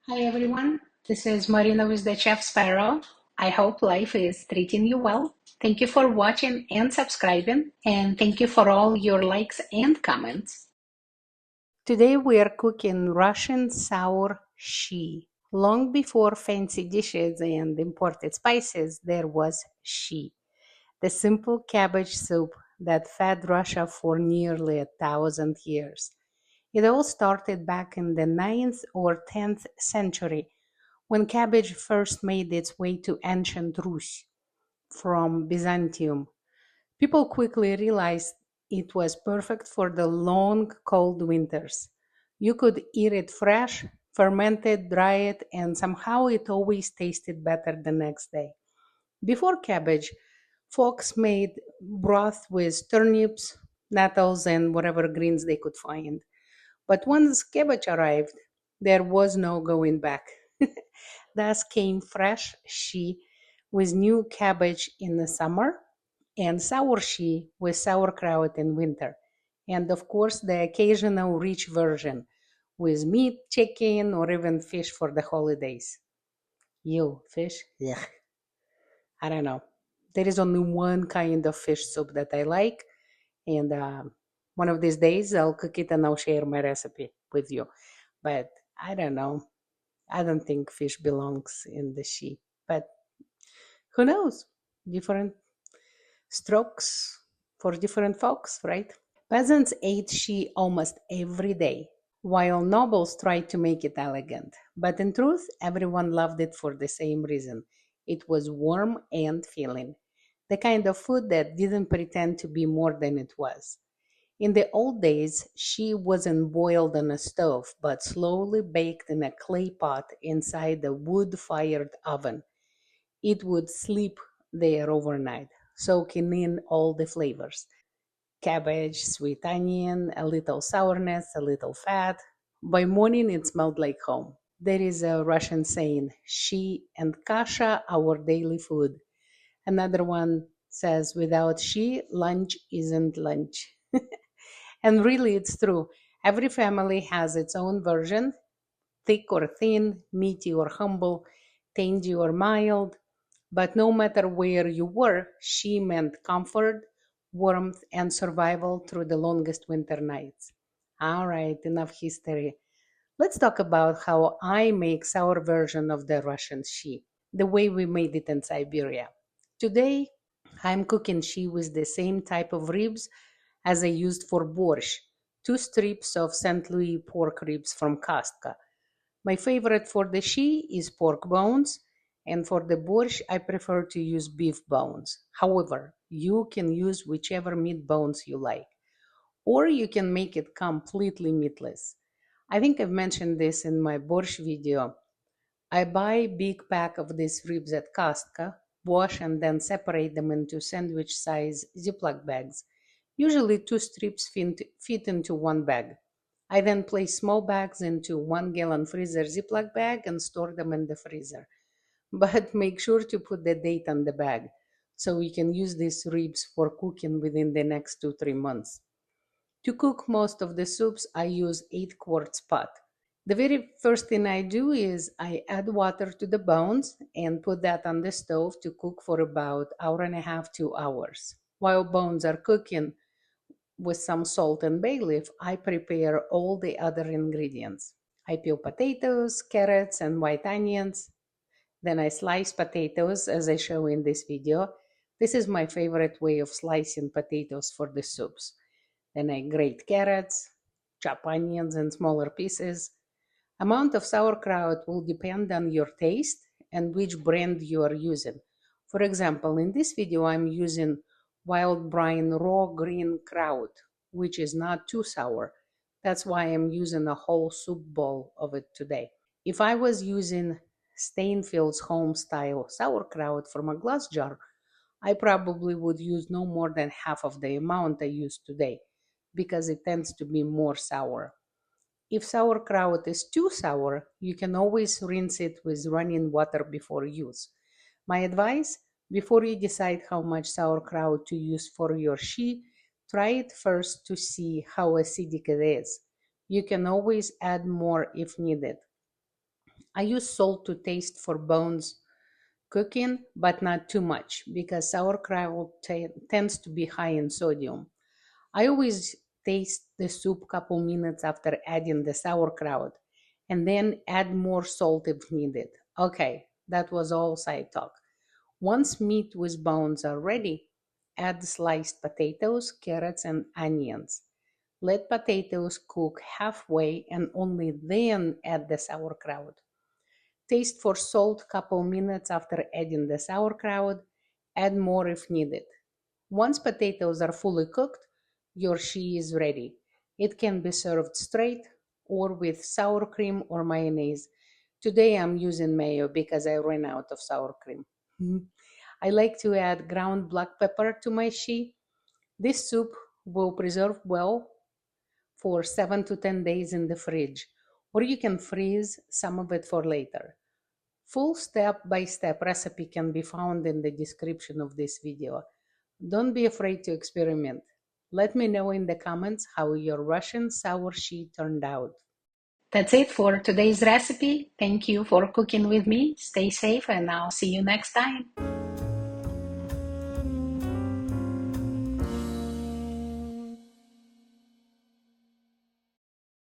Hi everyone, this is Marina with the Chef Sparrow. I hope life is treating you well. Thank you for watching and subscribing, and thank you for all your likes and comments. Today we are cooking Russian sour Shchi. Long before fancy dishes and imported spices, there was Shchi, the simple cabbage soup that fed Russia for nearly 1,000 years. It all started back in the 9th or 10th century when cabbage first made its way to ancient Rus from Byzantium. People quickly realized it was perfect for the long, cold winters. You could eat it fresh, ferment it, dry it, and somehow it always tasted better the next day. Before cabbage, folks made broth with turnips, nettles, and whatever greens they could find. But once cabbage arrived, there was no going back. Thus came fresh Shchi with new cabbage in the summer and sour Shchi with sauerkraut in winter. And of course, the occasional rich version with meat, chicken, or even fish for the holidays. You, fish? Yeah, I don't know. There is only one kind of fish soup that I like, and one of these days I'll cook it and I'll share my recipe with you. But I don't know. I don't think fish belongs in the Shchi. But who knows? Different strokes for different folks, right? Peasants ate Shchi almost every day, while nobles tried to make it elegant. But in truth, everyone loved it for the same reason. It was warm and filling, the kind of food that didn't pretend to be more than it was. In the old days, she wasn't boiled on a stove, but slowly baked in a clay pot inside a wood fired oven. It would sleep there overnight, soaking in all the flavors: cabbage, sweet onion, a little sourness, a little fat. By morning, it smelled like home. There is a Russian saying, "Shchi and kasha, our daily food." Another one says, "Without Shchi, lunch isn't lunch." And really, it's true. Every family has its own version: thick or thin, meaty or humble, tangy or mild. But no matter where you were, she meant comfort, warmth, and survival through the longest winter nights. All right, enough history. Let's talk about how I make sour version of the Russian Shchi, the way we made it in Siberia. Today, I'm cooking Shchi with the same type of ribs as I used for borshch, two strips of St. Louis pork ribs from Costco. My favorite for the Shchi is pork bones, and for the borshch, I prefer to use beef bones. However, you can use whichever meat bones you like, or you can make it completely meatless. I think I've mentioned this in my borshch video. I buy big pack of these ribs at Costco, wash and then separate them into sandwich size Ziploc bags. Usually two strips fit into one bag. I then place small bags into 1 gallon freezer Ziploc bag and store them in the freezer. But make sure to put the date on the bag so you can use these ribs for cooking within the next 2-3 months. To cook most of the soups, I use 8 quarts pot. The very first thing I do is I add water to the bones and put that on the stove to cook for about hour and a half, 2 hours. While bones are cooking with some salt and bay leaf, I prepare all the other ingredients. I peel potatoes, carrots, and white onions. Then I slice potatoes as I show in this video. This is my favorite way of slicing potatoes for the soups. Then I grate carrots, chop onions in smaller pieces. Amount of sauerkraut will depend on your taste and which brand you are using. For example, in this video I'm using wild brine raw green kraut, which is not too sour. That's why I'm using a whole soup bowl of it today. If I was using Steinfeld's home style sauerkraut from a glass jar, I probably would use no more than half of the amount I use today because it tends to be more sour. If sauerkraut is too sour, you can always rinse it with running water before use. My advice: before you decide how much sauerkraut to use for your Shchi, try it first to see how acidic it is. You can always add more if needed. I use salt to taste for bones cooking, but not too much because sauerkraut tends to be high in sodium. I always taste the soup couple minutes after adding the sauerkraut and then add more salt if needed. Okay, that was all side talk. Once meat with bones are ready, add sliced potatoes, carrots, and onions. Let potatoes cook halfway and only then add the sauerkraut. Taste for salt couple minutes after adding the sauerkraut. Add more if needed. Once potatoes are fully cooked, your Shchi is ready. It can be served straight or with sour cream or mayonnaise. Today I'm using mayo because I ran out of sour cream. I like to add ground black pepper to my Shchi. This soup will preserve well for 7 to 10 days in the fridge, or you can freeze some of it for later. Full step-by-step recipe can be found in the description of this video. Don't be afraid to experiment. Let me know in the comments how your Russian sour Shchi turned out. That's it for today's recipe. Thank you for cooking with me. Stay safe and I'll see you next time.